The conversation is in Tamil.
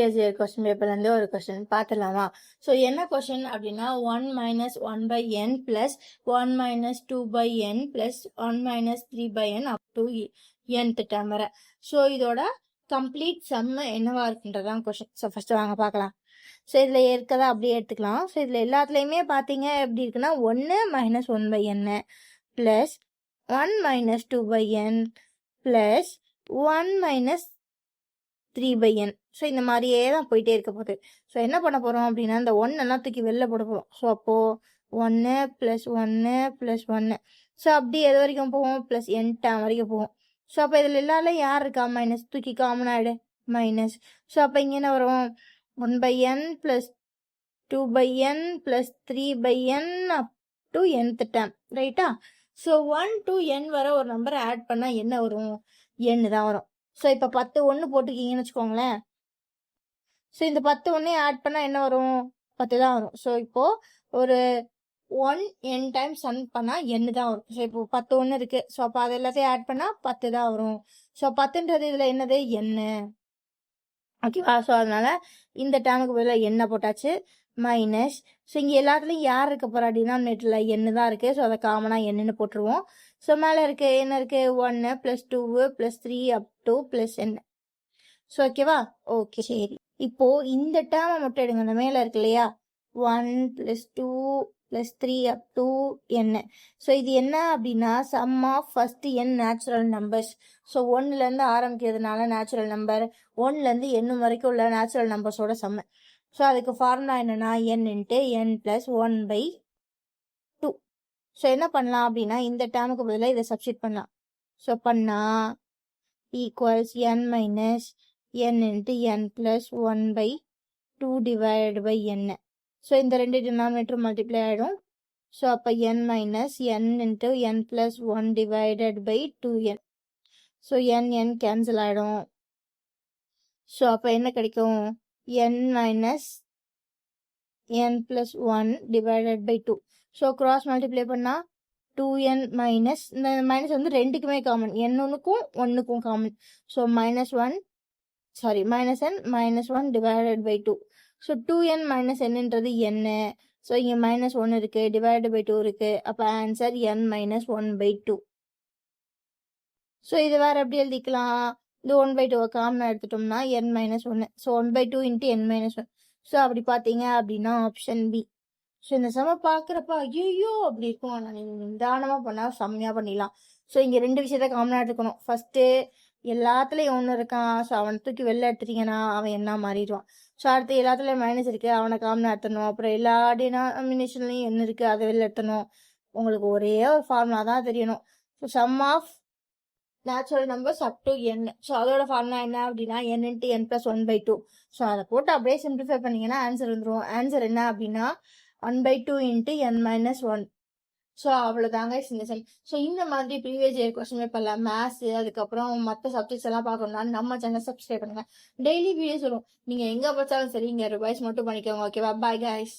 ப்ரீவியஸ் இயர் கொஸ்டின் பேப்பர்லேருந்து ஒரு கொஸ்டின் பார்த்துலாமா? ஸோ என்ன கொஸ்டின் அப்படின்னா 1 minus 1/n plus 1 minus 2/n plus 1 minus 3/n up to nth term வரை. ஸோ இதோட கம்ப்ளீட் சம் என்னவா இருக்குன்றதான் கொஸ்டின். ஸோ ஃபர்ஸ்ட் வாங்க பார்க்கலாம். ஸோ இதில் இருக்கதா அப்படியே எடுத்துக்கலாம். ஸோ இதில் எல்லாத்துலேயுமே பார்த்தீங்க எப்படி இருக்குன்னா 1 minus 1/n plus 1 minus 2/n plus 1 minus 3/n. So இந்த மாதிரியே தான் போயிட்டே இருக்க போகுது. ஸோ என்ன பண்ண போகிறோம் அப்படின்னா இந்த 1 எல்லாம் தூக்கி வெளில போட போகிறோம். ஸோ அப்போது 1 ப்ளஸ் 1 ப்ளஸ் 1. ஸோ அப்படி எது வரைக்கும் போவோம்? ப்ளஸ் n டேர்ம் வரைக்கும் போவோம். ஸோ அப்போ இதில் எல்லாரும் யார் இருக்கா? மைனஸ் தூக்கி காமன் ஆகிடு மைனஸ். ஸோ அப்போ இங்கே என்ன வரும்? 1/n plus 2/n plus 3/n up to nth term, ரைட்டா? ஸோ 1 to n வர ஒரு நம்பரை ஆட் பண்ணால் என்ன வரும்? n தான் வரும். ஸோ இப்போ 10 1 போட்டுக்கிங்கன்னு வச்சுக்கோங்களேன். ஸோ இந்த 10 1 ஆட் பண்ணால் என்ன வரும்? 10 தான் வரும். ஸோ இப்போது ஒரு 1 n டைம்ஸ் சன் பண்ணால் n தான் வரும். ஸோ இப்போ 10 1 இருக்குது. ஸோ அப்போ அது எல்லாத்தையும் ஆட் பண்ணால் 10 தான் வரும். ஸோ 10ன்றது இதில் என்னது? n. ஓகேவா? ஸோ அதனால் இந்த டேமுக்கு பதிலாக என்ன போட்டாச்சு மைனஸ். ஸோ இங்கே எல்லாத்துலேயும் யார் இருக்க போகிறா? டினாமினேட்டரில் n தான் இருக்குது. ஸோ அதை காமனாக என்னன்னு போட்டுருவோம். ஸோ மேலே இருக்குது என்ன இருக்குது? 1 plus 2 plus 3 up to plus n. So ஓகேவா? ஓகே சரி. இப்போது இந்த டேர்மை மட்டும் எடுங்க. அந்த மேலே இருக்கு இல்லையா? 1 plus 2 plus 3 up to n. So இது என்ன அப்படின்னா sum of first n natural numbers. So 1லேருந்து ஆரம்பிக்கிறதுனால நேச்சுரல் நம்பர் 1லேருந்து n வரைக்கும் உள்ள நேச்சுரல் நம்பர்ஸோட சம்மு. ஸோ அதுக்கு ஃபார்முலா என்னென்னா n into n plus 1/2. So என்ன பண்ணலாம் அப்படின்னா இந்த டேமுக்கு பதிலாக இதை சப்ஸ்டிட் பண்ணலாம். ஸோ பண்ணால் equals n minus n into n plus 1/2 divided by n. So இந்த ரெண்டு டினாமினேட்டர் மல்டிப்ளை ஆகிடும். ஸோ அப்போ n minus n into n plus 1 divided by 2n. So n cancel ஆகிடும். ஸோ அப்போ என்ன கிடைக்கும்? n minus n plus 1 divided by 2. So cross multiply பண்ணால் 2n மைனஸ் இந்த மைனஸ் வந்து ரெண்டுக்குமே காமன், n1க்கும் 1க்கும் common. So minus n minus 1 divided by 2. So 2n minus என்னன்றது n. ஸோ இங்கே மைனஸ் 1 இருக்குது, டிவைடட் பை 2 இருக்குது. அப்போ ஆன்சர் n மைனஸ் 1/2. ஸோ இது வேறு எப்படி எழுதிக்கலாம்? இந்த 1/2 காமனாக எடுத்துட்டோம்னா n minus 1. So 1/2 into n minus 1. So அப்படி பார்த்தீங்க அப்படின்னா ஆப்ஷன் பி. ஸோ இந்த சம பார்க்குறப்ப ஐயோ அப்படி இருக்கும். ஆனால் நீங்கள் நிதானமாக பண்ணால் செம்மையாக பண்ணிடலாம். ஸோ இங்கே ரெண்டு விஷயத்த காமனாக எடுத்துக்கணும். ஃபஸ்ட்டு எல்லாத்துலேயும் ஒன்று இருக்கான். ஸோ அவனை தூக்கி வெளில எடுத்துட்டீங்கன்னா அவன் என்ன மாறிடுவான். ஸோ அடுத்து எல்லாத்துலேயும் மைனஸ் இருக்குது, அவனை காமனாக எடுத்துடணும். அப்புறம் எல்லா டினாமினேஷன்லையும் என்ன இருக்குது, அதை வெளில எடுத்துடணும். உங்களுக்கு ஒரே ஒரு ஃபார்முலா தான் தெரியணும். So sum of natural numbers up to n. So அதோட ஃபார்முலா என்ன அப்படின்னா n into n plus 1/2. So அதை போட்டு அப்படியே சிம்பிளிஃபை பண்ணிங்கன்னா ஆன்சர் வந்துடும். ஆன்சர் என்ன அப்படின்னா 1/2 இன்ட்டு n மைனஸ் 1. ஸோ அவ்வளோதாங்க இந்த சம். ஸோ இந்த மாதிரி ப்ரீவியஸ் இயர் கொஸ்டின் பேப்பரில் மேத்ஸு அதுக்கப்புறம் மற்ற சப்ஜெக்ட்ஸ் எல்லாம் பார்க்கணும்னா நம்ம சேனல் சப்ஸ்கிரைப் பண்ணுங்கள். டெய்லி வீடியோஸ் வரும். நீங்கள் எங்கே படித்தாலும் சரி இங்கே ரிவைஸ் மட்டும் பண்ணிக்கோங்க. ஓகேவா? Bye guys.